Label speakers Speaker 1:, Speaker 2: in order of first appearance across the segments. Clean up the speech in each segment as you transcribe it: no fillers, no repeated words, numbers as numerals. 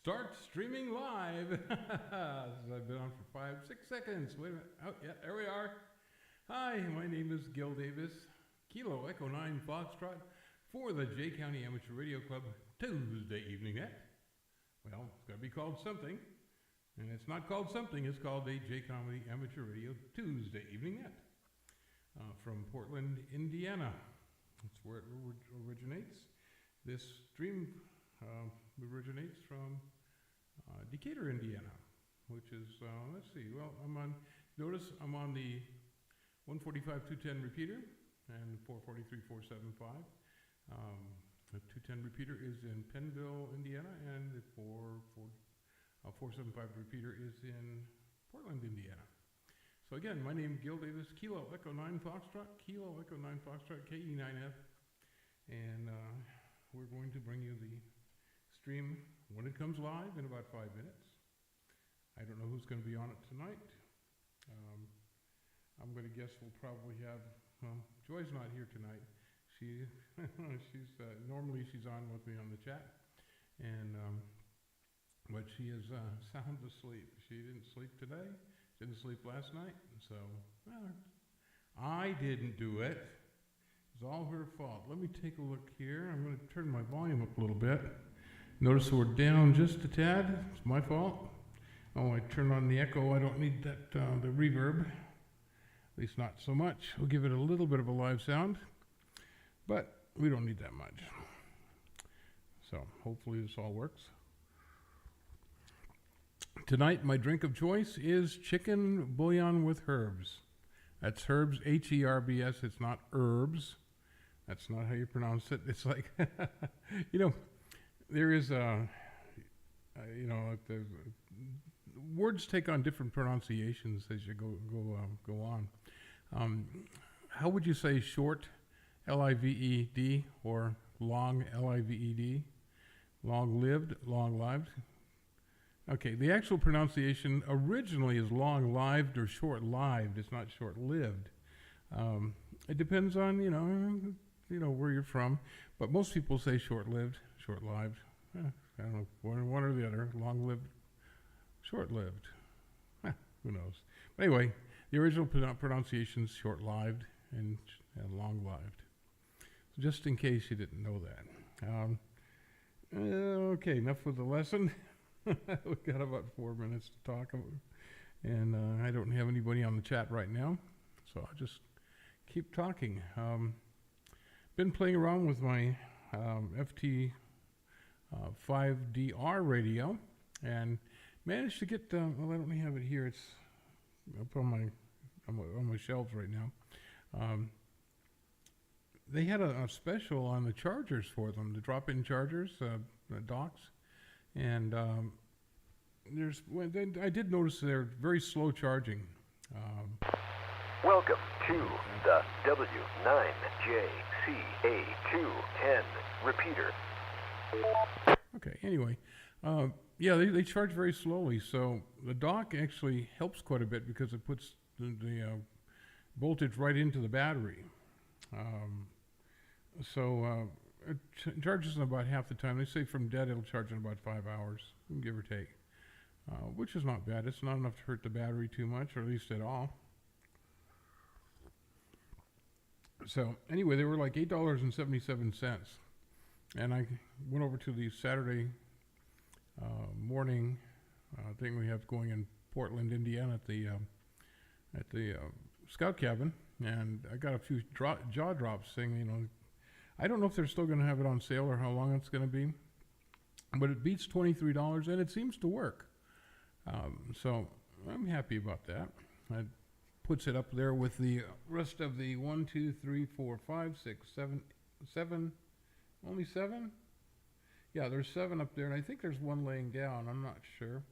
Speaker 1: Start streaming live. I've been on for 5-6 seconds. Wait a minute. Oh, yeah, there we are. Hi, my name is Gil Davis, Kilo Echo 9 Foxtrot for the Jay County Amateur Radio Club Tuesday Evening Net. Well, it's got to be called something. And it's not called something, it's called the Jay County Amateur Radio Tuesday Evening Net. From Portland, Indiana. That's where it originates. This stream originates from Decatur, Indiana, which is, let's see, well, notice I'm on the 145 210 repeater and 443 475. The 210 repeater is in Pennville, Indiana, and the 475 repeater is in Portland, Indiana. So again, my name is Gil Davis, Kilo Echo 9 Foxtrot, Kilo Echo 9 Foxtrot, KE9F, and we're going to bring you the stream when it comes live in about 5 minutes. I don't know who's going to be on it tonight. I'm going to guess we'll probably have, well, Joy's not here tonight. She's normally she's on with me on the chat, and but she is sound asleep. She didn't sleep today. Didn't sleep last night, so well, I didn't do it. It's all her fault. Let me take a look here. I'm going to turn my volume up a little bit. Notice we're down just a tad. It's my fault. Oh, I turned on the echo. I don't need that the reverb. At least not so much. We'll give it a little bit of a live sound, but we don't need that much. So hopefully this all works. Tonight, my drink of choice is chicken bouillon with herbs. That's herbs, H-E-R-B-S. It's not herbs. That's not how you pronounce it. It's like, you know, there is a, you know, the words take on different pronunciations as you go on. How would you say short, L-I-V-E-D, or long, L-I-V-E-D? Long-lived, long-lived? Okay, the actual pronunciation originally is long-lived or short-lived. It's not short-lived. It depends on, you know where you're from. But most people say short-lived, short-lived. I don't know, one or the other. Long-lived, short-lived. Who knows? But anyway, the original pronunciation is short-lived and long-lived. So just in case you didn't know that. Okay, enough with the lesson. We've got about 4 minutes to talk, and I don't have anybody on the chat right now, so I'll just keep talking. Been playing around with my FT 5DR radio, and managed to get, well, I don't have it here. It's up on my shelves right now. They had a special on the chargers for them, the drop-in chargers, the docks. And I did notice they're very slow charging.
Speaker 2: Welcome to the W9JCA210 repeater.
Speaker 1: Okay, anyway, yeah, they charge very slowly, so the dock actually helps quite a bit because it puts the voltage right into the battery. It charges in about half the time. They say from dead it'll charge in about 5 hours, give or take, which is not bad. It's not enough to hurt the battery too much, or at least at all. So anyway, they were like $8.77, and I went over to the Saturday morning thing we have going in Portland, Indiana, at the Scout Cabin, and I got a few jaw drops saying, you know, I don't know if they're still going to have it on sale or how long it's going to be, but it beats $23 and it seems to work. So I'm happy about that. It puts it up there with the rest of the 1, 2, 3, 4, 5, 6, 7, only 7? Yeah, there's 7 up there, and I think there's 1 laying down. I'm not sure.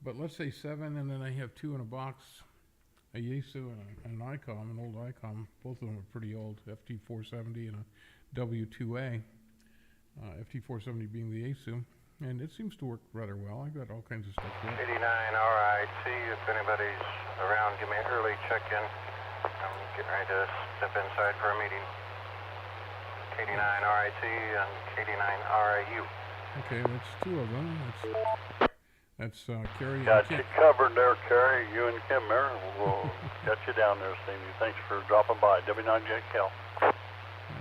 Speaker 1: But let's say 7, and then I have 2 in a box, a Yaesu and an ICOM, an old ICOM. Both of them are pretty old, FT470 and a W2A. FT470 being the Yaesu. And it seems to work rather well. I've got all kinds of stuff here.
Speaker 3: 89 RIT, if anybody's around, give me an early check-in. I'm getting ready to step inside for a meeting. 89 RIT and 89 RIU.
Speaker 1: Okay, that's two of them. That's Carrie and
Speaker 4: Got
Speaker 1: Kim.
Speaker 4: you covered there, Kerry. You and Kim there. We'll get you down there this evening. Thanks for dropping by. W9JKL.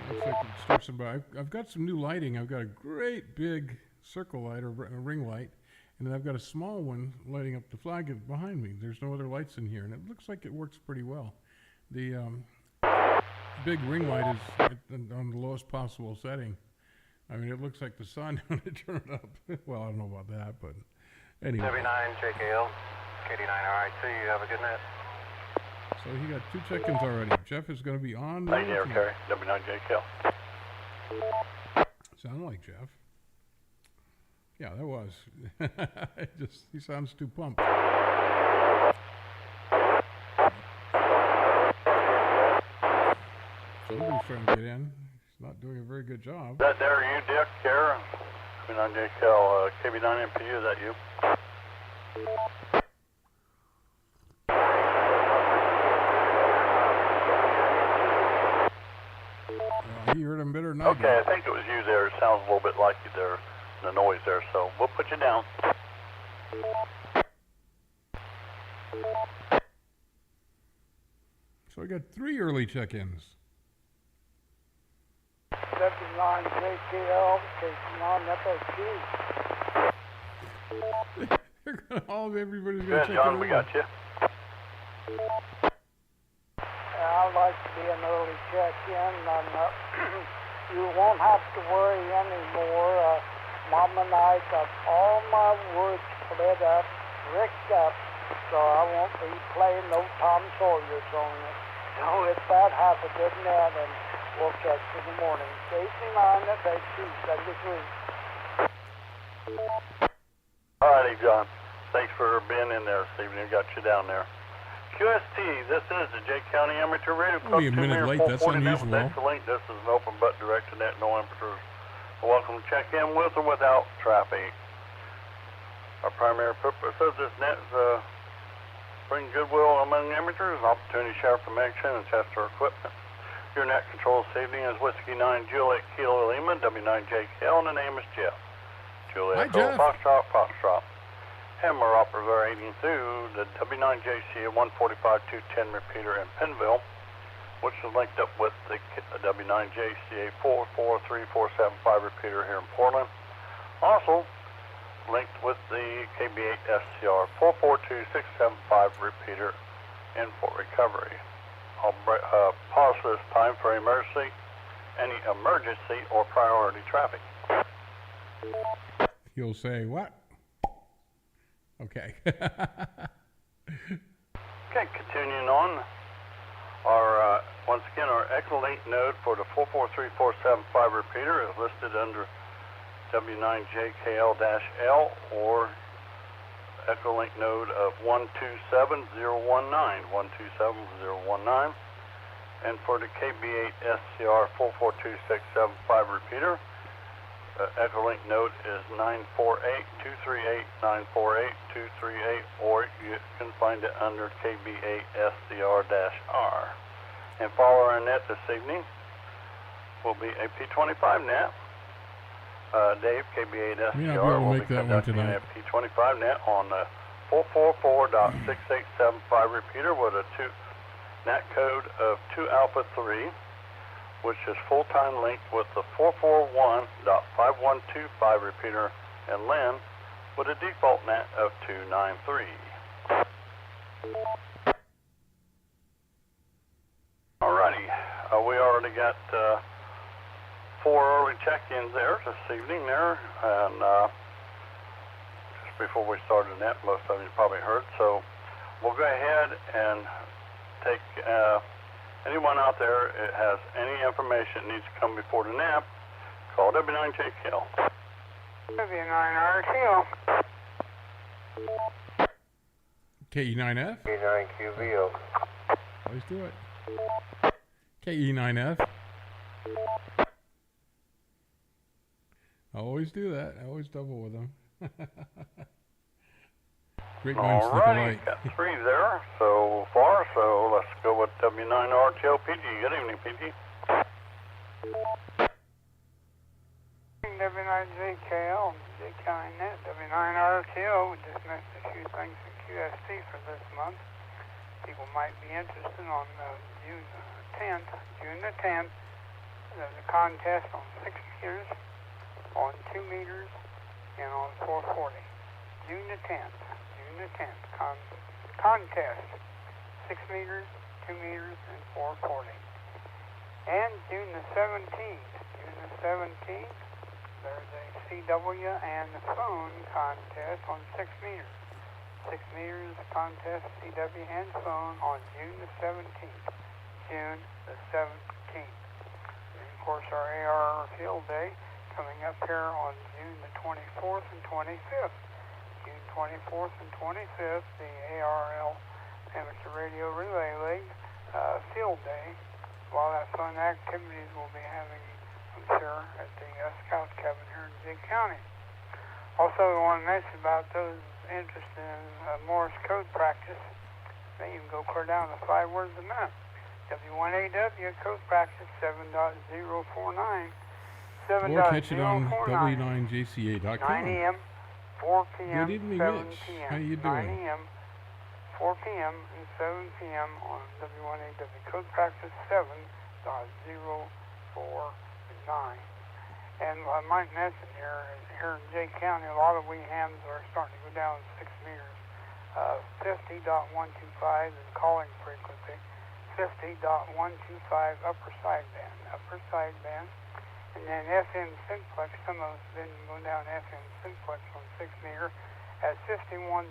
Speaker 1: Looks like it starts about. I've got some new lighting. I've got a great big circle light or a ring light, and then I've got a small one lighting up the flag behind me. There's no other lights in here, and it looks like it works pretty well. The big ring light is on the lowest possible setting. I mean, it looks like the sun when I turn it up. Well, I don't know about that, but anyway.
Speaker 3: W9JKL, KD9RIT, you have a good night.
Speaker 1: So he got 2 check-ins already. Jeff is going to be on.
Speaker 4: Thank you, Kerry. W9JKL.
Speaker 1: Sound like Jeff. Yeah, that was. He sounds too pumped. Somebody's trying to get in. He's not doing a very good job.
Speaker 4: That there you, Dick, Kerry? W9JKL, KB9MPU, is that you?
Speaker 1: He heard him better than I did.
Speaker 4: Okay, I think it was you there. It sounds a little bit like you there, the noise there, so we'll put you down.
Speaker 1: So I got 3 early check-ins.
Speaker 5: W9JKL, KD9FSG.
Speaker 1: They're gonna, everybody's going to
Speaker 4: Good,
Speaker 1: check
Speaker 4: John,
Speaker 1: in.
Speaker 4: we got you.
Speaker 5: I'd like to be an early check-in, and you won't have to worry anymore. Mom and I got all my wood split up, ricked up, so I won't be playing no Tom Sawyer's on it. So if that happens, isn't it? And we'll catch you in the morning. KD9FSG, 73.
Speaker 4: Alrighty, John. Thanks for being in there this evening. Got you down there. QST, this is the Jake County Amateur Radio Club.
Speaker 1: Only a minute late, that's unusual.
Speaker 4: Link. This is an open but direct to net, no amateurs. Welcome to check in with or without traffic. Our primary purpose of this net is bring goodwill among amateurs, an opportunity to share information and test our equipment. Your net control this evening is Whiskey 9 Juliet Kilo Lima, W9JKL, and the name is Jeff. Juliet
Speaker 1: Jeff.
Speaker 4: Foxtrot. Hammer operator 18 through the W9JC 145-210 repeater in Penville, which is linked up with the W9JCA 443475 repeater here in Portland. Also linked with the KB8 SCR 442675 repeater in Fort Recovery. I'll pause this time for any emergency or priority traffic.
Speaker 1: You'll say, what? Okay.
Speaker 4: Okay, continuing on. Our once again, our Echolink node for the 443475 repeater is listed under W9JKL-L or Echolink node of 127019, 127019. And for the KB8 SCR 442675 repeater, Echolink node is 948-238, 948-238, or you can find it under KB8 SCR-R. And follow our net this evening will be a P25 net. Dave, KB8 SCR
Speaker 1: May not be able to
Speaker 4: will
Speaker 1: make
Speaker 4: be
Speaker 1: that one
Speaker 4: conducting
Speaker 1: tonight.
Speaker 4: a P25 net on the 444.6875 repeater with a net code of 2 Alpha 3. Which is full-time linked with the 441.5125 repeater in Lynn with a default net of 293. Alrighty, we already got 4 early check-ins there this evening there, and just before we started that, most of you probably heard, so we'll go ahead and take anyone out there that has any information that needs to come before the nap, call W9JKL.
Speaker 5: W9RTO.
Speaker 1: KE9F?
Speaker 2: K9QVO.
Speaker 1: Always do it. KE9F? I always do that. I always double with them. Great minds think
Speaker 4: Alrighty,
Speaker 1: alike.
Speaker 4: got 3 there so far, so let's go with W9RTO PG. Good evening, PG.
Speaker 5: W9JKL.
Speaker 6: JKINet, W9RTO. We just missed a few things in QST for this month. People might be interested on June the 10th. There's a contest on 6 meters, on 2 meters, and on 440. June the 10th. Contest. 6 meters, 2 meters, and 440. And June the 17th. There's a CW and phone contest on 6 meters. 6 meters contest, CW and phone on June the 17th. And of course, our AR Field Day coming up here on June the 24th and 25th. June 24th and 25th, the ARL Amateur Radio Relay League Field Day. A lot of fun activities we'll be having, I'm sure, at the Scout Cabin here in Jay County. Also, we want to mention about those interested in Morse code practice. They can go clear down to 5 words a minute. W1AW code practice 7.049.
Speaker 1: Or catch it on W9JCA.com.
Speaker 6: 9 a.m., 4 p.m.,
Speaker 1: Good evening,
Speaker 6: 7
Speaker 1: Mitch.
Speaker 6: p.m.
Speaker 1: How you
Speaker 6: 9
Speaker 1: doing?
Speaker 6: a.m., 4 p.m., and 7 p.m. on W1AW code practice 7.049. And I might mention here in Jay County, a lot of wee hams are starting to go down 6 meters. 50.125 is calling frequency. 50.125 upper sideband. And then FM simplex, some of us have been going down FM simplex on 6 meter at 51.150.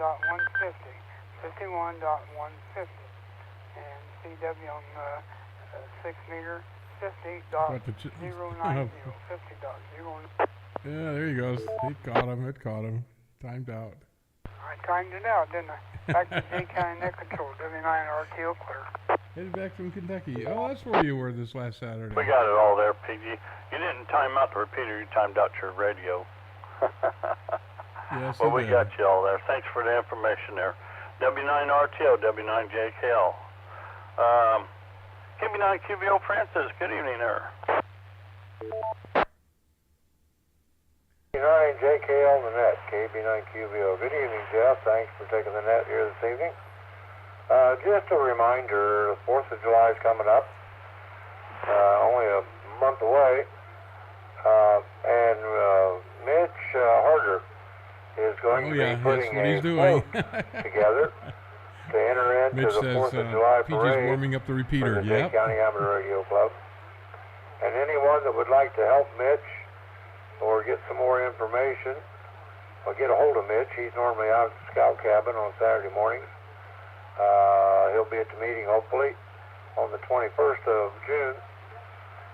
Speaker 6: 51.150. And CW on 6 meter, 50.090. 50.090.
Speaker 1: Yeah, there he goes. It caught him. Timed out.
Speaker 6: I timed it out, didn't I? Back to JKI Net Control, W9RTO clear.
Speaker 1: Headed back from Kentucky. Oh, that's where you were this last Saturday.
Speaker 4: We got it all there, PG. You didn't time out the repeater, you timed out your radio.
Speaker 1: Yes,
Speaker 4: Well,
Speaker 1: I
Speaker 4: we
Speaker 1: did.
Speaker 4: got you all there. Thanks for the information there. W9RTO, W9JKL. KB9QVO Francis, good evening there.
Speaker 7: KB9JKL the net, KB9QVO. Good evening, Jeff. Thanks for taking the net here this evening. Just a reminder, the 4th of July is coming up. Only a month away. And Mitch Harder is going to be putting
Speaker 1: what
Speaker 7: a
Speaker 1: he's doing.
Speaker 7: float together to enter into
Speaker 1: Mitch
Speaker 7: the
Speaker 1: says
Speaker 7: 4th of July
Speaker 1: PG's
Speaker 7: parade
Speaker 1: warming up the
Speaker 7: for
Speaker 1: repeater.
Speaker 7: the Jay
Speaker 1: Yep.
Speaker 7: County Amateur Radio Club. And anyone that would like to help Mitch or get some more information, or get a hold of Mitch. He's normally out at the Scout Cabin on Saturday mornings. He'll be at the meeting, hopefully, on the 21st of June.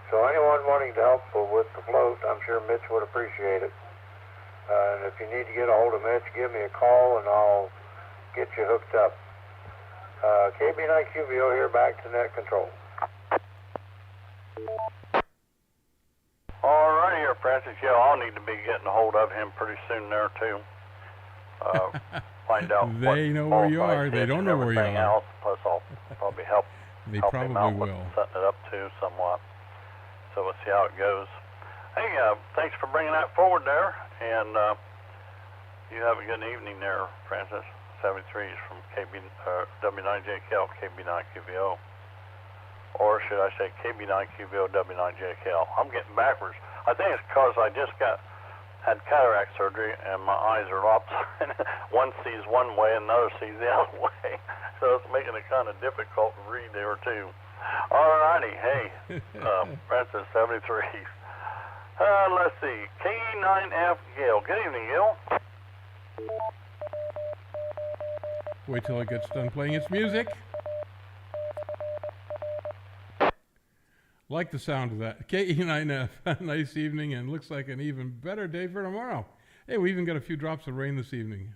Speaker 7: So anyone wanting to help with the float, I'm sure Mitch would appreciate it. And if you need to get a hold of Mitch, give me a call and I'll get you hooked up. KB9QVO here, back to net control.
Speaker 4: All right, here, Francis. Yeah, I'll need to be getting a hold of him pretty soon there, too. Find out
Speaker 1: They know where you are. They don't know where you are.
Speaker 4: Else. Plus, I'll probably help
Speaker 1: They
Speaker 4: help him out
Speaker 1: probably
Speaker 4: with
Speaker 1: will.
Speaker 4: setting it up, too, somewhat. So we'll see how it goes. Hey, thanks for bringing that forward there. And you have a good evening there, Francis. 73 is from W9JKL, KB9QVO. Or should I say KB9QVO, W9JKL. I'm getting backwards. I think it's because I just had cataract surgery and my eyes are lopsided. One sees one way and another sees the other way. So it's making it kind of difficult to read there, too. All righty. Hey, Francis, 73. Let's see. K9F Gil. Good evening, Gil.
Speaker 1: Wait till it gets done playing its music. Like the sound of that. KE9F, nice evening, and looks like an even better day for tomorrow. Hey, we even got a few drops of rain this evening.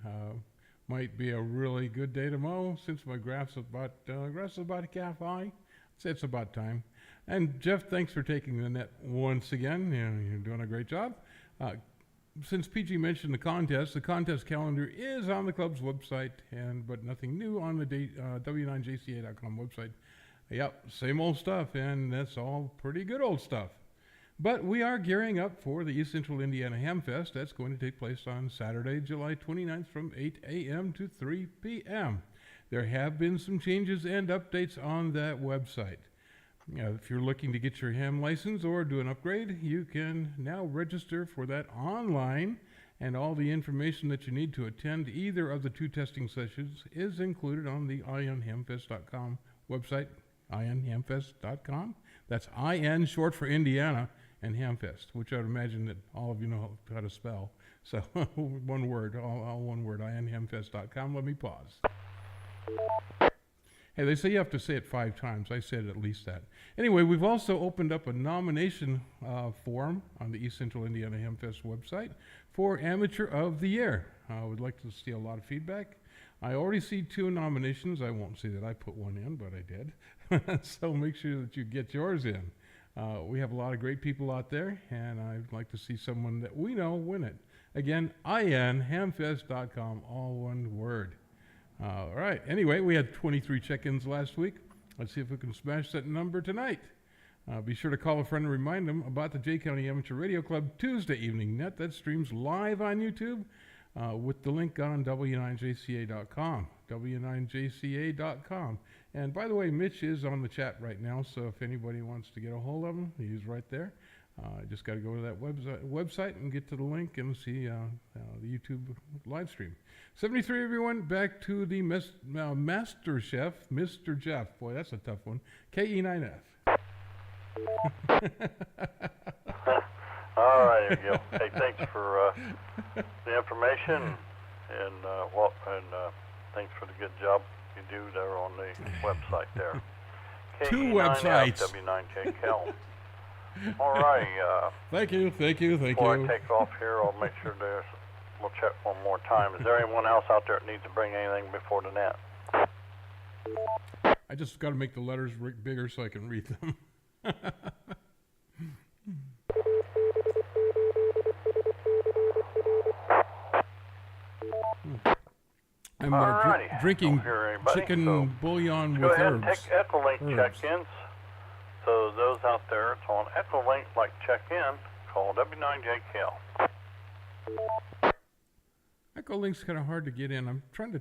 Speaker 1: Might be a really good day tomorrow, since my grass is about calf high. I'd say it's about time. And Jeff, thanks for taking the net once again. You're doing a great job. Since PG mentioned the contest calendar is on the club's website, but nothing new on the W9JCA.com website. Yep, same old stuff, and that's all pretty good old stuff. But we are gearing up for the East Central Indiana Hamfest. That's going to take place on Saturday, July 29th from 8 a.m. to 3 p.m. There have been some changes and updates on that website. If you're looking to get your ham license or do an upgrade, you can now register for that online, and all the information that you need to attend either of the two testing sessions is included on the INHamfest.com website, INHamfest.com. That's IN short for Indiana and Hamfest, which I would imagine that all of you know how to spell. So one word, all one word, INHamfest.com. Let me pause. Hey, they say you have to say it 5 times. I said at least that. Anyway, we've also opened up a nomination form on the East Central Indiana Hamfest website for Amateur of the Year. I would like to see a lot of feedback. I already see 2 nominations. I won't say that I put one in, but I did. So make sure that you get yours in. We have a lot of great people out there, and I'd like to see someone that we know win it. Again, INHamfest.com, all one word. All right. Anyway, we had 23 check-ins last week. Let's see if we can smash that number tonight. Be sure to call a friend and remind them about the Jay County Amateur Radio Club Tuesday evening net that streams live on YouTube with the link on W9JCA.com. W9JCA.com. And by the way, Mitch is on the chat right now, so if anybody wants to get a hold of him, he's right there. Just got to go to that website and get to the link and see the YouTube live stream. 73, everyone. Back to the Master Chef, Mr. Jeff. Boy, that's a tough one. KE9F.
Speaker 4: All right, there you go. Hey, thanks for the information, and thanks for the good job you do there on the website there.
Speaker 1: 2
Speaker 4: KE9F,
Speaker 1: websites.
Speaker 4: W9JKL. All right.
Speaker 1: Thank you.
Speaker 4: Before I take off here, I'll make sure we'll check one more time. Is there anyone else out there that needs to bring anything before the net?
Speaker 1: I just got to make the letters bigger so I can read them. I'm drinking chicken bouillon with herbs.
Speaker 4: Go ahead and take Echolink check-ins. So those out there, it's on Echolink, like check-in, call W9JKL.
Speaker 1: Echolink's kind of hard to get in. I'm trying to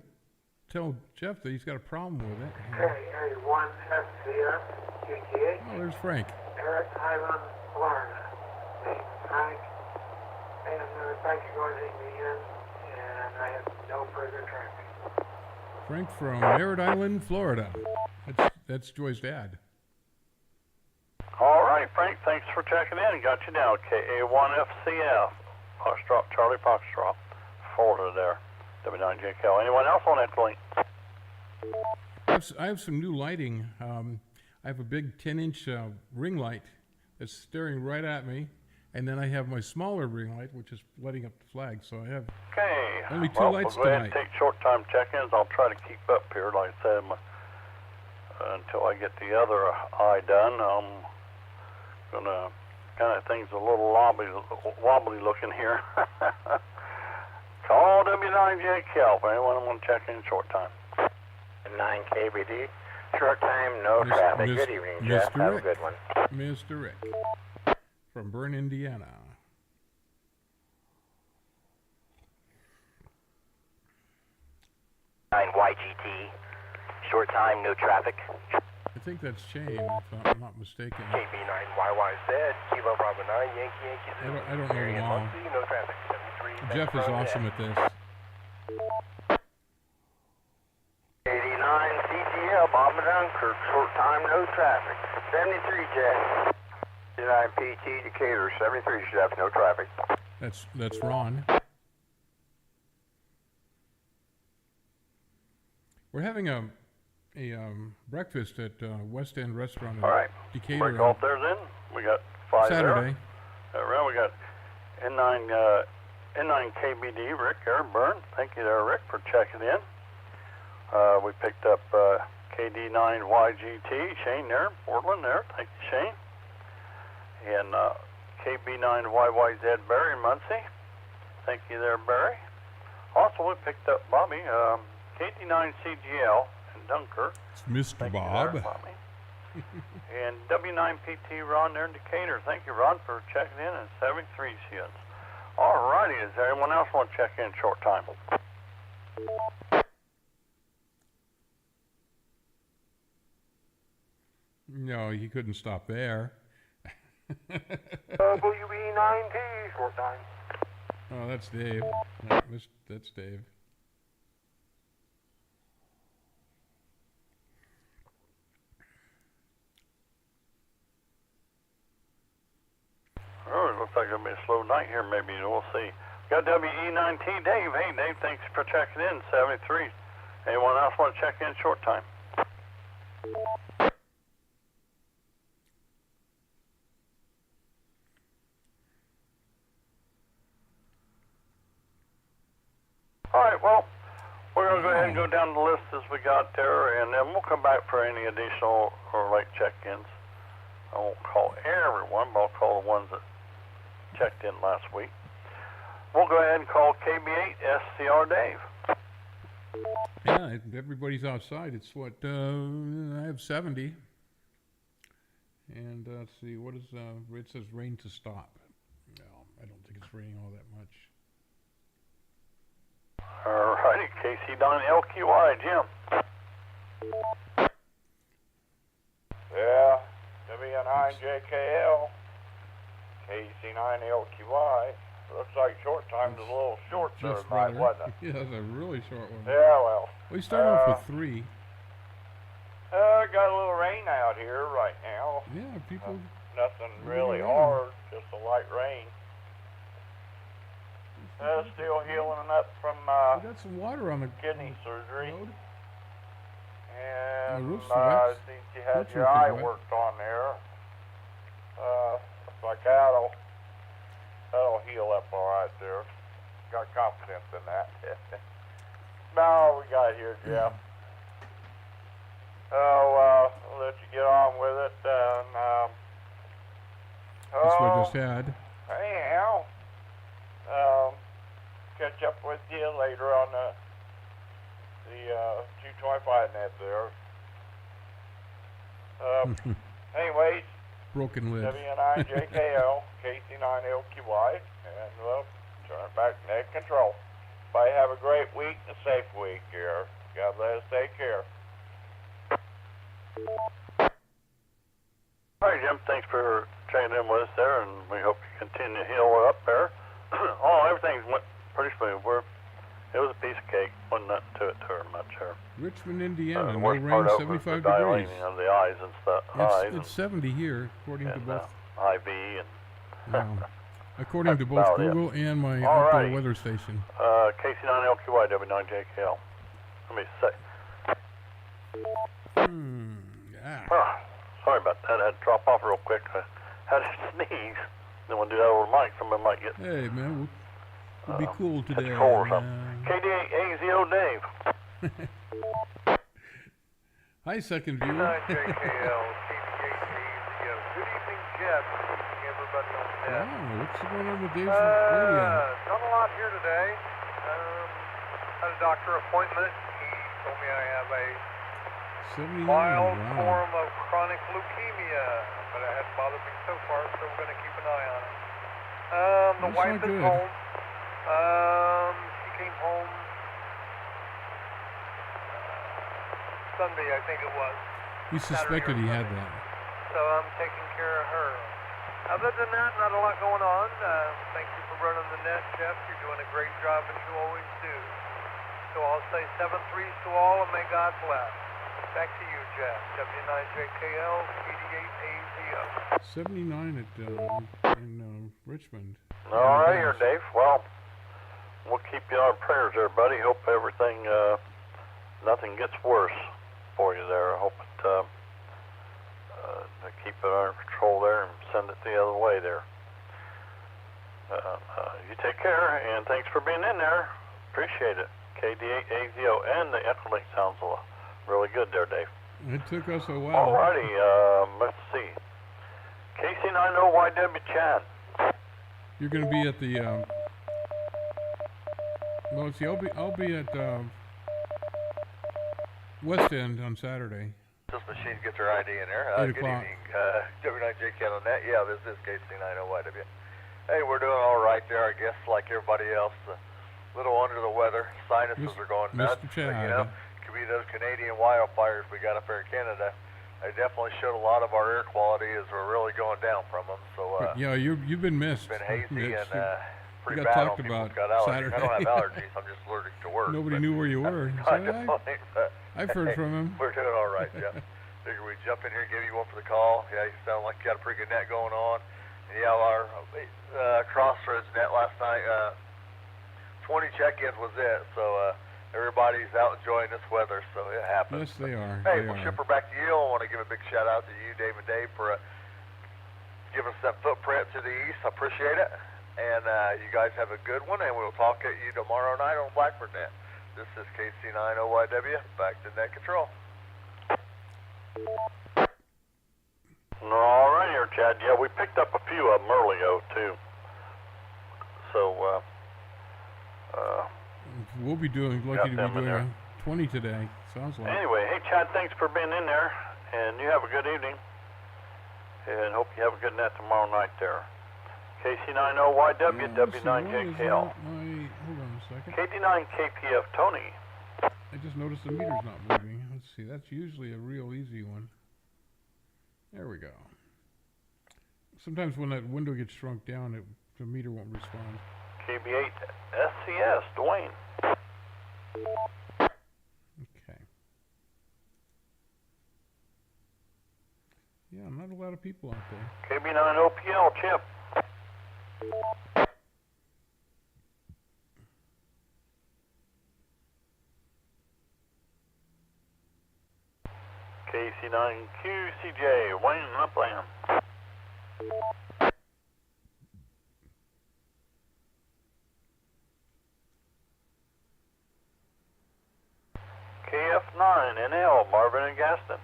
Speaker 1: tell Jeff that he's got a problem with it.
Speaker 8: K81 FCF GTA.
Speaker 1: Oh, there's Frank.
Speaker 8: Merritt Island, Florida. Hey, Frank. And thank you for letting me in, and I have no further traffic.
Speaker 1: Frank from Merritt Island, Florida. That's Joy's dad.
Speaker 4: All right, Frank, thanks for checking in. Got you now. KA1FCF, Foxtrot, Charlie Foxtrot, Florida there. W9JKL. Anyone else on Echolink?
Speaker 1: I have some new lighting. I have a big 10-inch ring light that's staring right at me, and then I have my smaller ring light, which is lighting up the flag. So I have only 2 lights
Speaker 4: we'll go ahead
Speaker 1: tonight.
Speaker 4: and take short-time check-ins. I'll try to keep up here, like I said, until I get the other eye done. I'm gonna kind of things a little wobbly looking here. Call W9JKL if anyone want to check in short time.
Speaker 9: 9KBD, short time, no traffic. Good evening, Jeff. Have a good one.
Speaker 1: Mr. Rick from Bern, Indiana.
Speaker 9: YGT, short time, no traffic.
Speaker 1: I think that's Shane, if I'm not mistaken.
Speaker 9: KB9YYZ, Kilo Bravo 9, Yankee.
Speaker 1: I don't know them all.
Speaker 9: No traffic. 73.
Speaker 1: Jeff is awesome at this.
Speaker 9: 89 CGL, Bob and Dunkirk, short time, no traffic. 73, Jeff. 89 PT, Decatur, 73, Jeff, no traffic.
Speaker 1: That's Ron. We're having a breakfast at West End Restaurant in Decatur.
Speaker 4: Break off there then. We got 5
Speaker 1: Saturday.
Speaker 4: There. Around we got N9KBD, Rick there, Bern. Thank you there, Rick, for checking in. We picked up KD9YGT, Shane there, Portland there. Thank you, Shane. And KB9YYZ, Barry Muncie. Thank you there, Barry. Also, we picked up Bobby, KD9CGL in Dunkirk.
Speaker 1: It's Mr.
Speaker 4: Thank
Speaker 1: Bob.
Speaker 4: you there, Bobby. And W9PT Ron there in Decatur. Thank you, Ron, for checking in at 73 cents. All righty. Is there anyone else want to check in short time?
Speaker 1: No, he couldn't stop there.
Speaker 8: WE9T, short time.
Speaker 1: Oh, that's Dave. No, that's Dave.
Speaker 4: Oh, it looks like it'll be a slow night here, maybe. We'll see. Got WE9T Dave. Hey, Dave, thanks for checking in. 73. Anyone else want to check in short time? All right, well, we're going to go ahead and go down the list as we got there, and then we'll come back for any additional or late check-ins. I won't call everyone, but I'll call the ones that checked in last week. We'll go ahead and call KB8 SCR Dave.
Speaker 1: Yeah, everybody's outside. It's what, I have 70. And let's see, what is, it says rain to stop. No, I don't think it's raining all that much.
Speaker 4: All righty, KC9LQI, Jim.
Speaker 7: Yeah, W9JKL, KC9LQI. Looks like short time's a little short there
Speaker 1: Just
Speaker 7: tonight,
Speaker 1: rather.
Speaker 7: wasn't it?
Speaker 1: Yeah, that's a really short one.
Speaker 7: Yeah, well.
Speaker 1: We start off with 3.
Speaker 7: Got a little rain out here right now.
Speaker 1: Yeah, people.
Speaker 7: Nothing really
Speaker 1: rain.
Speaker 7: hard, just a light rain. Still healing up from
Speaker 1: We got some water on the
Speaker 7: kidney surgery.
Speaker 1: road.
Speaker 7: And
Speaker 1: The roof's wet.
Speaker 7: since you had
Speaker 1: Roof's
Speaker 7: your
Speaker 1: roof is
Speaker 7: eye
Speaker 1: wet.
Speaker 7: worked on there, looks like that'll heal up all right there. Got confidence in that. Now we got here, Jeff. So we'll let you get on with it. And,
Speaker 1: That's what I just had.
Speaker 7: anyhow, catch up with you later on the 225 net there. Anyways,
Speaker 1: Broken lid.
Speaker 7: W9JKL, KC9LQY, and we'll turn it back to net control. Everybody have a great week and a safe week here. God bless, take care.
Speaker 4: All right, Jim, thanks for checking in with us there, and we hope you continue to heal up there. Everything went pretty smooth. It was a piece of cake. Wasn't nothing to it much here.
Speaker 1: Richmond, Indiana.
Speaker 4: The
Speaker 1: No
Speaker 4: worst
Speaker 1: rain,
Speaker 4: part of it was
Speaker 1: 75
Speaker 4: the
Speaker 1: degrees.
Speaker 4: dilating of the eyes and stuff.
Speaker 1: It's 70 here, according to both.
Speaker 4: IV and
Speaker 1: according to both
Speaker 4: about it.
Speaker 1: Google and my
Speaker 4: All
Speaker 1: outdoor
Speaker 4: righty.
Speaker 1: weather station.
Speaker 4: KC9LQY, W9JKL. Let me say.
Speaker 1: Yeah.
Speaker 4: Oh, sorry about that. I had to drop off real quick. I had to sneeze. Didn't want to do that over the mic. Somebody might get
Speaker 1: Hey, man, we'll be cool today.
Speaker 4: catch a cold or something. KD8AZO Dave.
Speaker 1: Hi, second view.
Speaker 3: KBJC, good evening, Jeff. Good evening, everybody on the net.
Speaker 1: Wow, what's going on with Dave's radio?
Speaker 3: Not a lot here today. Had a doctor appointment. He told me I have a
Speaker 1: 79.
Speaker 3: mild
Speaker 1: Wow.
Speaker 3: form of chronic leukemia, but it hasn't bothered me so far, so we're going to keep an eye on it. The
Speaker 1: That's
Speaker 3: wife
Speaker 1: not
Speaker 3: is
Speaker 1: good.
Speaker 3: home. She came home Sunday, I think it was.
Speaker 1: We suspected he had that.
Speaker 3: So I'm taking care of her. Other than that, not a lot going on. Thank you for running the net, Jeff. You're doing a great job, as you always do. So I'll say 7-3s to all, and may God bless. Back to you, Jeff. W9JKL, KD8AZO.
Speaker 1: 79 in Richmond.
Speaker 4: All right, here, Dave. Well, we'll keep you on our prayers there, buddy. Hope everything, nothing gets worse for you there. I hope it, to keep it under control there and send it the other way there. You take care, and thanks for being in there. Appreciate it. KD8AZO, and the echo link sounds really good there, Dave.
Speaker 1: It took us a while.
Speaker 4: Alrighty, let's see. KC90YW Chad.
Speaker 1: You're going to be at the. Well, let's see. I'll be at West End on Saturday.
Speaker 3: This machine gets her ID in there.
Speaker 1: 8
Speaker 3: Good
Speaker 1: o'clock.
Speaker 3: evening, W9JK on that. Yeah, this is KC90YW. Hey, we're doing all right there, I guess, like everybody else. A little under the weather. Sinuses are going nuts.
Speaker 1: Mr. Chad.
Speaker 3: You know, could be those Canadian wildfires we got up there in Canada. They definitely showed a lot of our air quality as we're really going down from them. So,
Speaker 1: Yeah, you've been missed.
Speaker 3: it's been hazy
Speaker 1: Mitch.
Speaker 3: and pretty
Speaker 1: got
Speaker 3: bad
Speaker 1: talked
Speaker 3: on people
Speaker 1: about
Speaker 3: who've got allergies.
Speaker 1: Saturday.
Speaker 3: I don't have allergies. I'm just allergic to work.
Speaker 1: Nobody
Speaker 3: but
Speaker 1: knew where you were.
Speaker 3: I
Speaker 1: So I've heard
Speaker 3: hey,
Speaker 1: from him.
Speaker 3: We're doing all right, Jeff. Figure we'd jump in here and give you one for the call. Yeah, you sound like you got a pretty good net going on. And yeah, our Crossroads net last night, 20 check-ins was it. So everybody's out enjoying this weather, so it happens.
Speaker 1: Yes, they are.
Speaker 3: Hey,
Speaker 1: They
Speaker 3: we'll
Speaker 1: are.
Speaker 3: ship her back to you. I want to give a big shout out to you, Dave and Dave, for giving us that footprint to the east. I appreciate it. And you guys have a good one, and we'll talk at you tomorrow night on Blackbird Net. This is KC90YW, back to net control.
Speaker 4: All right, here, Chad. Yeah, we picked up a few of them earlier too. So,
Speaker 1: We'll be doing, lucky to be
Speaker 4: them in
Speaker 1: doing
Speaker 4: there.
Speaker 1: 20 today. Sounds like.
Speaker 4: anyway, hey, Chad, thanks for being in there, and you have a good evening, and hope you have a good night tomorrow night there. KC90YW, W9JKL.
Speaker 1: Hold on a second.
Speaker 4: KD9KPF, Tony.
Speaker 1: I just noticed the meter's not moving. Let's see. That's usually a real easy one. There we go. Sometimes when that window gets shrunk down, the meter won't respond.
Speaker 4: KB8 SCS, Dwayne.
Speaker 1: Okay. Yeah, not a lot of people out there.
Speaker 4: KB9OPL, Chip. KC9QCJ, Wayne Upland. KF9NL, Marvin and Gaston.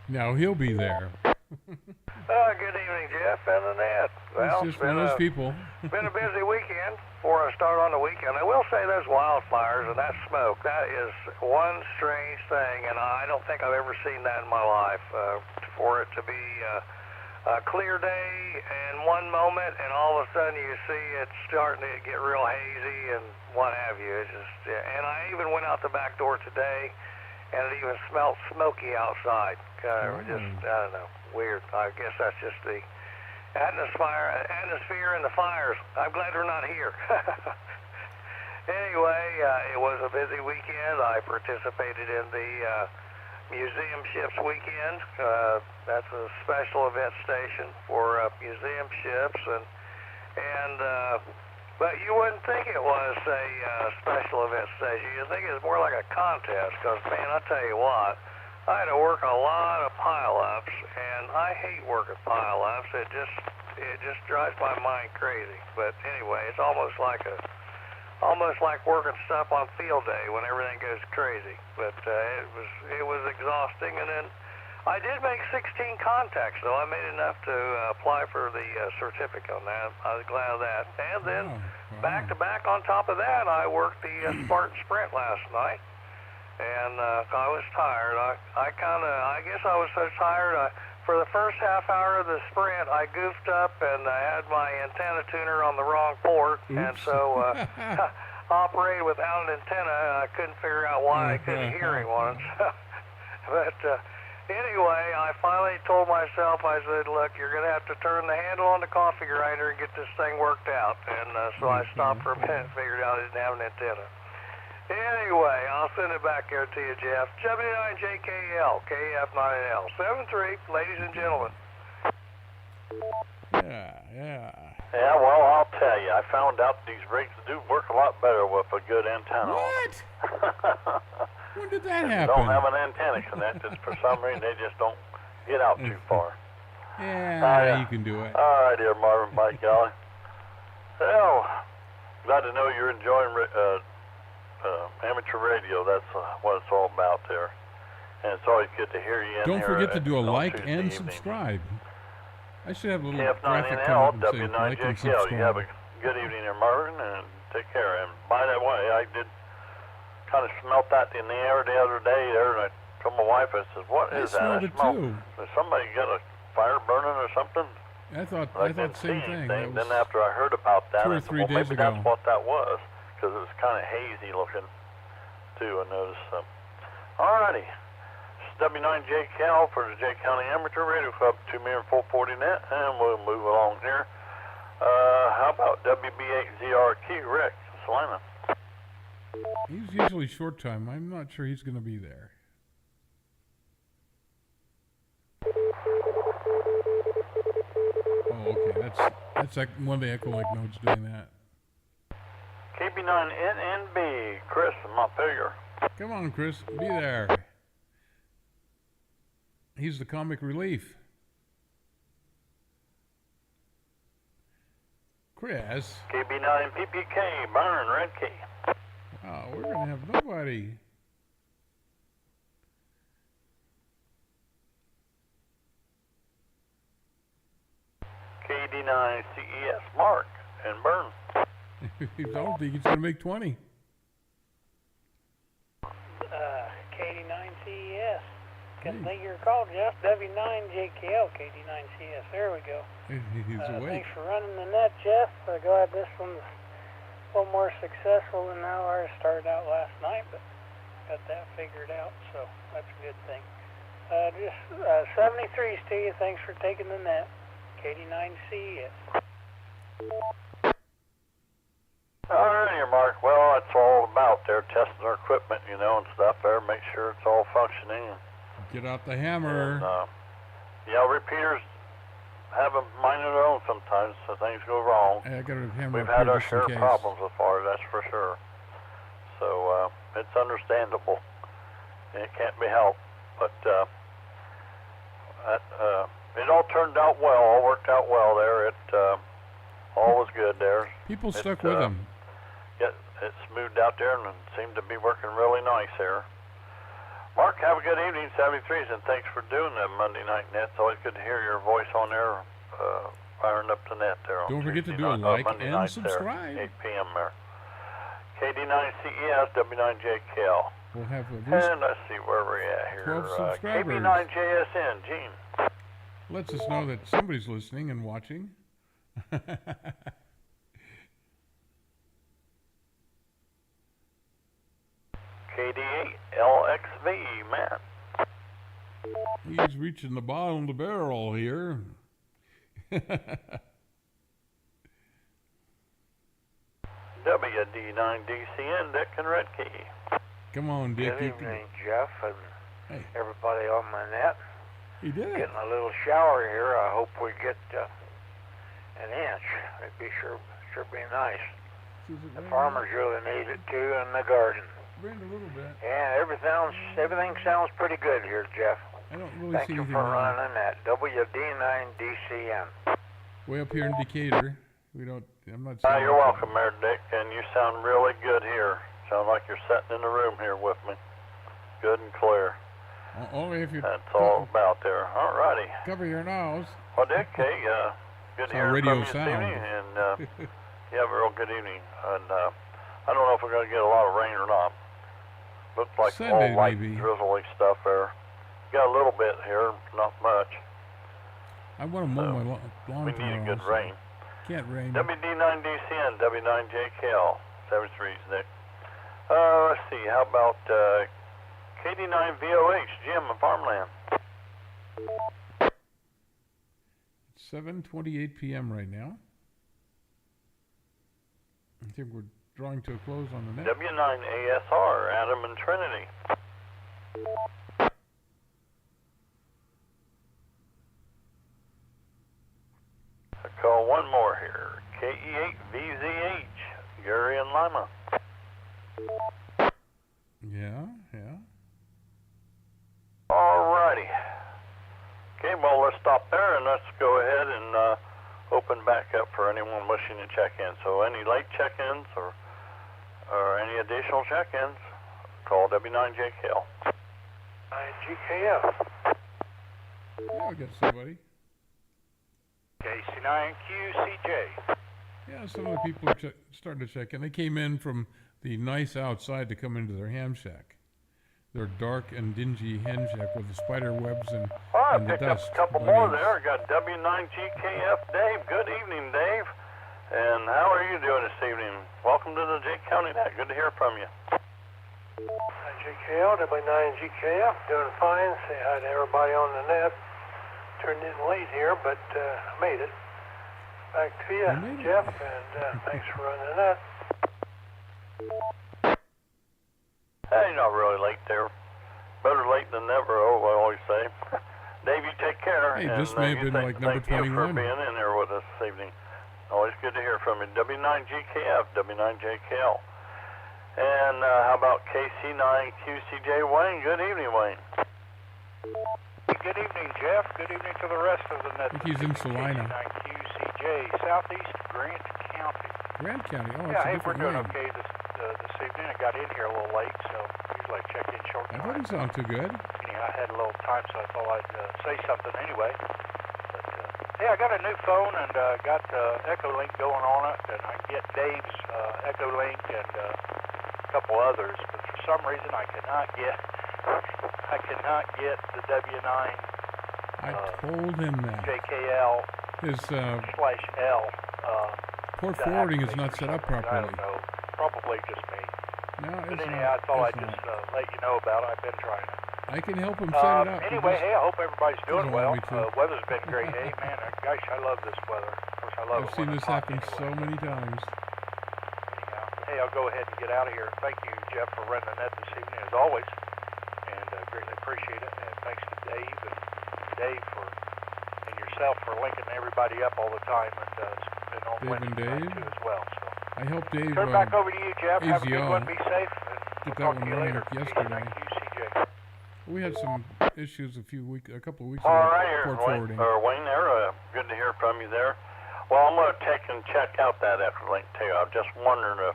Speaker 1: Now he'll be there.
Speaker 3: Good evening, Jeff and Annette. Well,
Speaker 1: He's just one of those people.
Speaker 3: It's been a busy weekend. Before I start on the weekend, I will say those wildfires and that smoke, that is one strange thing, and I don't think I've ever seen that in my life. For it to be a clear day in one moment, and all of a sudden you see it's starting to get real hazy and what have you. It's just, and I even went out the back door today, and it even smelled smoky outside. Just, I don't know, weird. I guess that's just the atmosphere and the fires. I'm glad they're not here. Anyway, it was a busy weekend. I participated in the Museum Ships Weekend. That's a special event station for museum ships, but you wouldn't think it was a special event station. You'd think it was more like a contest, because, man, I tell you what, I had to work a lot of pile-ups, and I hate working pile-ups. It just drives my mind crazy. But anyway, it's almost like working stuff on field day when everything goes crazy. But it was exhausting, and then I did make 16 contacts, though. I made enough to apply for the certificate on that. I was glad of that. And then back to back on top of that, I worked the Spartan Sprint last night. And I was tired. I guess I was so tired. For the first half hour of the sprint, I goofed up and I had my antenna tuner on the wrong port.
Speaker 1: Oops.
Speaker 3: And so operated without an antenna. I couldn't figure out why I couldn't hear him once. But anyway, I finally told myself, I said, look, you're going to have to turn the handle on the coffee grinder and get this thing worked out. And so I stopped for a minute and figured out I didn't have an antenna. Anyway, I'll send it back here to you, Jeff. W9JKL, KF9L, 73, ladies and gentlemen.
Speaker 1: Yeah.
Speaker 4: Yeah, well, I'll tell you, I found out these rigs do work a lot better with a good antenna.
Speaker 1: What? When did that happen?
Speaker 4: Don't have an antenna connected for some reason. They just don't get out too far.
Speaker 1: Yeah, you can do it.
Speaker 4: All right, here, Marvin, by golly. Well, glad to know you're enjoying amateur radio. That's what it's all about there. And it's always good to hear you in
Speaker 1: Don't
Speaker 4: here
Speaker 1: forget to do a
Speaker 4: on
Speaker 1: like
Speaker 4: Tuesday
Speaker 1: and
Speaker 4: evening.
Speaker 1: subscribe. I should have a little graphic come
Speaker 4: KF9NL,
Speaker 1: up and say like and
Speaker 4: W9JKL. You have
Speaker 1: subscribe.
Speaker 4: a good evening there, Marvin, and take care. And by that way, I did kind of smelt that in the air the other day there, and I told my wife, I said, what
Speaker 1: I
Speaker 4: is that?
Speaker 1: smelled
Speaker 4: I
Speaker 1: it
Speaker 4: smell.
Speaker 1: too.
Speaker 4: Has somebody got a fire burning or something?
Speaker 1: I thought
Speaker 4: didn't see
Speaker 1: same thing.
Speaker 4: anything.
Speaker 1: That was
Speaker 4: Then after I heard about that,
Speaker 1: 2 or
Speaker 4: I said,
Speaker 1: 3
Speaker 4: well,
Speaker 1: days
Speaker 4: maybe
Speaker 1: ago.
Speaker 4: that's what that was, because it was kind of hazy looking, too, I noticed. Alrighty. W9JCal for the J County Amateur Radio Club, 2,440 net, and we'll move along here. How about WB8ZRQ, Rick, Salina?
Speaker 1: He's usually short time. I'm not sure he's going to be there. Oh, okay. That's like one of the Echo Lake nodes doing that.
Speaker 4: KB9NNB, Chris, Montpelier.
Speaker 1: Come on, Chris, be there. He's the comic relief. Chris.
Speaker 4: KB9PPK, Byron, Red Key.
Speaker 1: Wow, we're gonna have nobody.
Speaker 4: KD9CES, Mark, and Burn.
Speaker 1: I don't think he's gonna make 20.
Speaker 5: KD9CES. Couldn't think of your call, Jeff. W9JKL, KD9CS. There we go.
Speaker 1: He's awake.
Speaker 5: Thanks for running the net, Jeff. Glad this one's a little more successful than how ours started out last night, but got that figured out, so that's a good thing. Just 73s to you. Thanks for taking the net. KD9CES.
Speaker 4: Alrighty, Mark. Well, that's all about. They're testing their equipment, you know, and stuff there, make sure it's all functioning.
Speaker 1: Get out the hammer.
Speaker 4: And, yeah, repeaters have a mind of their own sometimes, so things go wrong.
Speaker 1: Hey, I got a hammer.
Speaker 4: We've
Speaker 1: up
Speaker 4: had
Speaker 1: here
Speaker 4: our
Speaker 1: just
Speaker 4: share
Speaker 1: in
Speaker 4: of
Speaker 1: case.
Speaker 4: problems with ours, that's for sure. So, it's understandable. It can't be helped. But, it all turned out well, all worked out well there. It, all was good there.
Speaker 1: People stuck with him.
Speaker 4: Yeah, it smoothed out there and seemed to be working really nice there. Mark, have a good evening, 73s, and thanks for doing that Monday night net. It's always good to hear your voice on there, firing up the net there. On
Speaker 1: Don't forget to
Speaker 4: Tuesday
Speaker 1: do a
Speaker 4: night,
Speaker 1: like
Speaker 4: Monday
Speaker 1: and
Speaker 4: night
Speaker 1: subscribe.
Speaker 4: There, 8 p.m. there. KD9CES, W9JKL.
Speaker 1: We'll have at least
Speaker 4: And let's see where we're at here.
Speaker 1: 12 subscribers.
Speaker 4: KB9JSN, Gene.
Speaker 1: lets us know that somebody's listening and watching.
Speaker 4: KD8LXV, Matt.
Speaker 1: He's reaching the bottom of the barrel here.
Speaker 4: WD9DCN, Dick and Red Key.
Speaker 1: Come on, Dick.
Speaker 8: Good evening, Jeff, and
Speaker 1: Hey.
Speaker 8: everybody on my net.
Speaker 1: He did.
Speaker 8: Getting a little shower here. I hope we get an inch. It'd be sure be nice. The farmers really need it too, and the garden.
Speaker 1: Rained a little bit.
Speaker 8: Yeah, everything sounds pretty good here, Jeff.
Speaker 1: I don't really
Speaker 8: Thank
Speaker 1: see
Speaker 8: you
Speaker 1: anything
Speaker 8: for
Speaker 1: wrong.
Speaker 8: running that WD9DCN.
Speaker 1: Way up here in Decatur, I'm not saying.
Speaker 4: You're welcome there, Dick, and you sound really good here. Sound like you're sitting in the room here with me. Good and clear.
Speaker 1: Only if you
Speaker 4: That's all about there. Alrighty.
Speaker 1: cover your nose.
Speaker 4: Well, Dick, hey, good
Speaker 1: It's
Speaker 4: to
Speaker 1: our
Speaker 4: hear
Speaker 1: radio
Speaker 4: from you this
Speaker 1: sound.
Speaker 4: evening, and you have a real good evening. And I don't know if we're going to get a lot of rain or not. Looks like
Speaker 1: Sunday,
Speaker 4: all light,
Speaker 1: maybe.
Speaker 4: drizzly stuff there. Got a little bit here, not much.
Speaker 1: I want to mow my lawn
Speaker 4: We need
Speaker 1: tomorrow.
Speaker 4: a good
Speaker 1: so
Speaker 4: rain.
Speaker 1: Can't rain.
Speaker 4: WD9DCN, W9JKL, 73's, Nick. Let's see, how about KD9VOH, Jim in Farmland?
Speaker 1: It's 7:28 p.m. right now. I think we're drawing to a close on the net.
Speaker 4: W9ASR, Adam and Trinity. I call one more here. KE8VZH, Gary and Lima.
Speaker 1: Yeah.
Speaker 4: Alrighty. Okay, well, let's stop there and let's go ahead and open back up for anyone wishing to check in. So any late check-ins or any additional check-ins, call W9JKL.
Speaker 8: GKF.
Speaker 1: Yeah, I got somebody.
Speaker 8: KC9QCJ.
Speaker 1: Yeah, some of the people are starting to check in. They came in from the nice outside to come into their ham shack. their dark and dingy hen shack with the spider webs and,
Speaker 4: All right,
Speaker 1: and the
Speaker 4: picked up
Speaker 1: dust.
Speaker 4: a couple
Speaker 1: bunnies.
Speaker 4: more there. Got W9GKF Dave. Good evening, Dave. And how are you doing this evening? Welcome to the Jake County Net. Good to hear from you.
Speaker 3: JKL, W9GKF, doing fine. Say hi to everybody on the net. Turned in late here, but made it. Back to you,
Speaker 1: made it.
Speaker 3: Jeff, and thanks for running the net.
Speaker 4: Hey, not really late there. Better late than never, I always say. Dave, you take care.
Speaker 1: Hey,
Speaker 4: and,
Speaker 1: this may have
Speaker 4: you
Speaker 1: been like number
Speaker 4: thank you for
Speaker 1: 21.
Speaker 4: being in there with us this evening. Always good to hear from you. W9GKF, W9JKL. And how about KC9QCJ Wayne? Good evening, Wayne.
Speaker 10: Good evening, Jeff. Good evening to the rest of the net.
Speaker 1: I think he's in Salina.
Speaker 10: QCJ, Southeast Grant County.
Speaker 1: Grant County. Oh,
Speaker 10: Yeah,
Speaker 1: it's a
Speaker 10: hey, we're
Speaker 1: different
Speaker 10: doing
Speaker 1: name.
Speaker 10: okay this evening. I got in here a little late, so usually I check in short
Speaker 1: That
Speaker 10: time.
Speaker 1: doesn't sound too good.
Speaker 10: Anyhow, I had a little time, so I thought I'd say something anyway. But, hey, I got a new phone and got Echolink going on it, and I get Dave's Echolink and a couple others, but for some reason I cannot get the W9
Speaker 1: I told him that.
Speaker 10: JKL
Speaker 1: His
Speaker 10: /L.
Speaker 1: port
Speaker 10: the
Speaker 1: forwarding is not
Speaker 10: application
Speaker 1: set up
Speaker 10: something. I
Speaker 1: properly.
Speaker 10: don't know. Probably just me.
Speaker 1: No,
Speaker 10: But
Speaker 1: it's
Speaker 10: anyhow, I
Speaker 1: not.
Speaker 10: thought I'd
Speaker 1: It's
Speaker 10: just
Speaker 1: not.
Speaker 10: let you know about it. I've been trying it.
Speaker 1: I can help him set it up. He
Speaker 10: Anyway,
Speaker 1: just
Speaker 10: hey, I hope everybody's doing
Speaker 1: doesn't
Speaker 10: well.
Speaker 1: want me to.
Speaker 10: Weather's been great. Hey, man, gosh, I love this weather. Of course, I love
Speaker 1: I've
Speaker 10: it
Speaker 1: seen
Speaker 10: when
Speaker 1: this
Speaker 10: it's hot
Speaker 1: happen
Speaker 10: anyway.
Speaker 1: so many times.
Speaker 10: Anyhow, hey, I'll go ahead and get out of here. Thank you, Jeff, for running the net this evening, as always, and greatly appreciate it. And thanks to Dave and yourself for linking everybody up all the time, and on
Speaker 1: Dave and
Speaker 10: Wednesday night,
Speaker 1: Dave?
Speaker 10: too, as well. So.
Speaker 1: I helped Dave
Speaker 10: Turn back over to you, Jeff. Have a good
Speaker 1: AZO.
Speaker 10: one. Be safe. And
Speaker 1: Get
Speaker 10: we'll
Speaker 1: that
Speaker 10: talk
Speaker 1: one
Speaker 10: to you
Speaker 1: running
Speaker 10: later.
Speaker 1: yesterday.
Speaker 10: QCJ.
Speaker 1: We had some issues a couple of weeks
Speaker 4: All
Speaker 1: ago.
Speaker 4: right,
Speaker 1: Port
Speaker 4: Wayne,
Speaker 1: forwarding.
Speaker 4: Wayne there. Good to hear from you there. Well, I'm going to take and check out that Echolink too. I'm just wondering if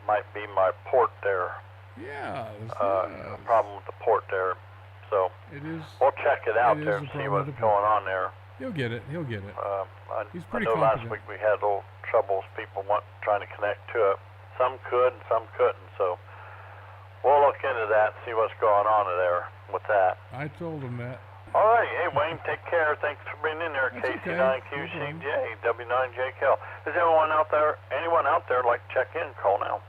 Speaker 4: might be my port there.
Speaker 1: Yeah.
Speaker 4: A problem with the port there. So
Speaker 1: It is.
Speaker 4: we'll check it out
Speaker 1: It
Speaker 4: there
Speaker 1: is a
Speaker 4: and see
Speaker 1: problem
Speaker 4: what's
Speaker 1: with the
Speaker 4: going
Speaker 1: port.
Speaker 4: on there.
Speaker 1: He'll get it. He'll get it. He's
Speaker 4: I
Speaker 1: pretty
Speaker 4: know last
Speaker 1: competent.
Speaker 4: week we had a little troubles, people trying to connect to it. Some could and some couldn't, so we'll look into that and see what's going on there with that.
Speaker 1: I told him that.
Speaker 4: All right, hey Wayne, take care. Thanks for being in there.
Speaker 1: That's okay.
Speaker 4: KC9QCJ, W9JKL. Is anyone out there like to check in? Call now.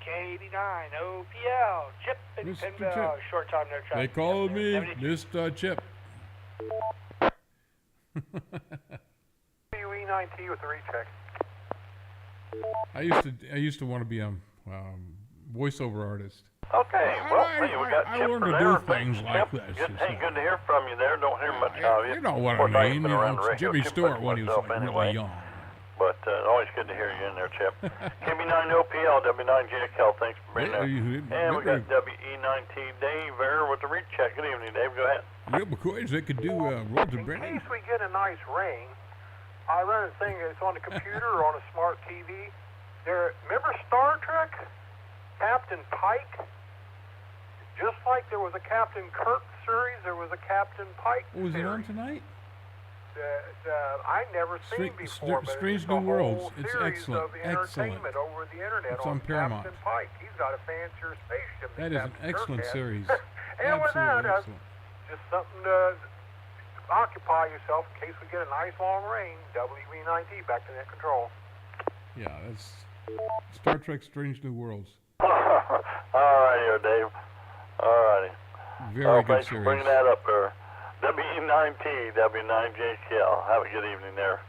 Speaker 10: K89 OPL, Chip and
Speaker 1: Mr.
Speaker 10: Pinball,
Speaker 1: Chip.
Speaker 10: short time no
Speaker 1: They
Speaker 10: traffic.
Speaker 1: called me
Speaker 10: 70.
Speaker 1: Mr. Chip.
Speaker 3: UE9T with the recheck.
Speaker 1: I used to want to be a voiceover artist.
Speaker 4: Okay, well, hey, we got
Speaker 1: I
Speaker 4: Chip
Speaker 1: learned
Speaker 4: for
Speaker 1: to
Speaker 4: there.
Speaker 1: do things
Speaker 4: Thanks,
Speaker 1: like
Speaker 4: Chip.
Speaker 1: this.
Speaker 4: Good,
Speaker 1: It's
Speaker 4: hey,
Speaker 1: not-
Speaker 4: good to hear from you there. Don't hear much of you.
Speaker 1: You know what
Speaker 4: Of course,
Speaker 1: I
Speaker 4: ain't
Speaker 1: mean.
Speaker 4: been
Speaker 1: You
Speaker 4: around
Speaker 1: know,
Speaker 4: the
Speaker 1: it's
Speaker 4: radio
Speaker 1: Jimmy
Speaker 4: too
Speaker 1: Stewart
Speaker 4: much
Speaker 1: when he was
Speaker 4: myself
Speaker 1: like
Speaker 4: anyway.
Speaker 1: really young.
Speaker 4: But always good to hear you in there, Chip. KB9OPL, W9JKL, thanks for being there. And we got WE9T Dave there with the recheck. Good evening, Dave. Go ahead.
Speaker 1: Yeah, because they could do rolls of
Speaker 3: In
Speaker 1: Brennan.
Speaker 3: case we get a nice rain, I run a thing that's on the computer or on a smart TV. Remember Star Trek? Captain Pike? Just like there was a Captain Kirk series, there was a Captain Pike
Speaker 1: Oh, was it on
Speaker 3: series.
Speaker 1: tonight?
Speaker 3: I never seen before, but
Speaker 1: Strange
Speaker 3: it's
Speaker 1: New
Speaker 3: a
Speaker 1: Worlds.
Speaker 3: whole
Speaker 1: It's
Speaker 3: series
Speaker 1: excellent.
Speaker 3: of
Speaker 1: Excellent.
Speaker 3: entertainment over the internet
Speaker 1: It's on Paramount.
Speaker 3: Captain Pike. He's got a fancier spaceship.
Speaker 1: That
Speaker 3: than
Speaker 1: is an
Speaker 3: Captain Kirk
Speaker 1: excellent
Speaker 3: had.
Speaker 1: series.
Speaker 3: And with that,
Speaker 1: Absolutely excellent.
Speaker 3: just something to occupy yourself in case we get a nice long rain. WE9T back to net control.
Speaker 1: Yeah, that's Star Trek: Strange New Worlds.
Speaker 4: All right, Dave. All righty.
Speaker 1: Very good
Speaker 4: thanks
Speaker 1: series.
Speaker 4: for bringing that up there. WE9T, W9JKL. Have a good evening there.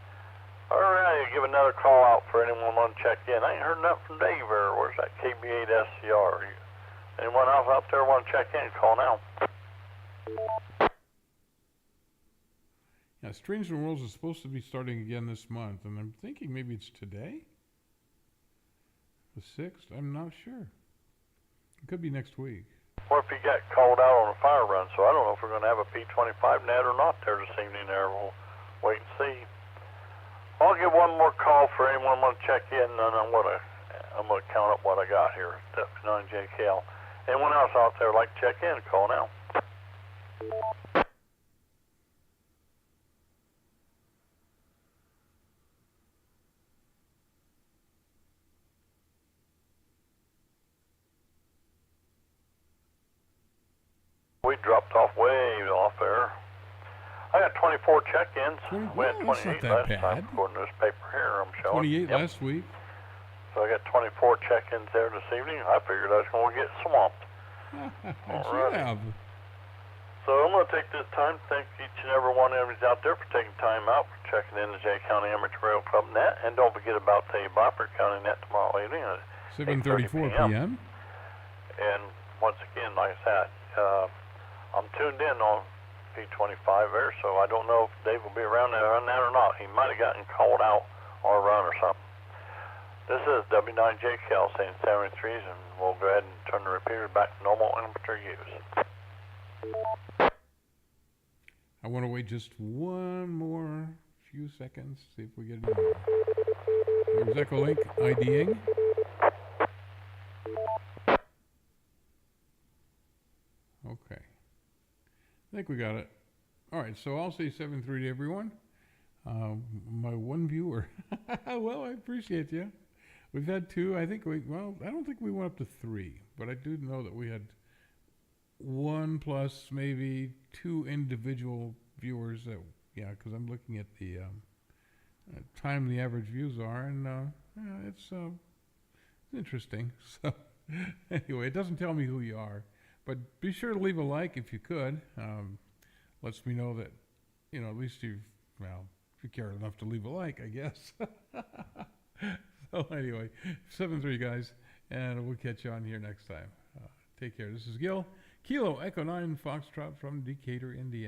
Speaker 4: All right, give another call out for anyone want to check in. I ain't heard nothing from Dave or where's that KB8SCR? Anyone else out there want to check in? Call now.
Speaker 1: Yeah, Strange New Worlds is supposed to be starting again this month, and I'm thinking maybe it's today? The 6th? I'm not sure. It could be next week.
Speaker 4: Or if he got called out on a fire run, so I don't know if we're going to have a P25 net or not there this evening there. We'll wait and see. I'll give one more call for anyone want to check in, and then I'm going to count up what I got here. W9JKL. Anyone else out there like to check in? Call now. We dropped off way off there. I got 24 check-ins. We had 28 last time, according to this paper here I'm showing.
Speaker 1: 28 last week.
Speaker 4: So I got 24 check-ins there this evening. I figured I was going to get swamped.
Speaker 1: All right.
Speaker 4: So I'm going to take this time to thank each and every one of you out there for taking time out, for checking in the Jay County Amateur Rail Club Net. And don't forget about the Bopper County Net tomorrow evening at
Speaker 1: 7:34 p.m.
Speaker 4: And once again, like I said, I'm tuned in on P25 there, so I don't know if Dave will be around there on that or not. He might have gotten called out on a run or something. This is W9JKL saying 73s, and we'll go ahead and turn the repeater back to normal amateur use.
Speaker 1: I want to wait just one more few seconds, see if we get it. There's Echolink IDing. Okay. I think we got it. All right, so I'll say 7-3 to everyone. My one viewer. Well, I appreciate you. We've had two. I don't think we went up to 3, but I do know that we had 1 plus maybe 2 individual viewers that, because I'm looking at the time the average views are, and it's interesting. So anyway, it doesn't tell me who you are, but be sure to leave a like if you could. Lets me know that, at least if you care enough to leave a like, I guess. So anyway, 7-3 guys, and we'll catch you on here next time. Take care. This is Gil, Kilo Echo 9 Foxtrot from Decatur, Indiana.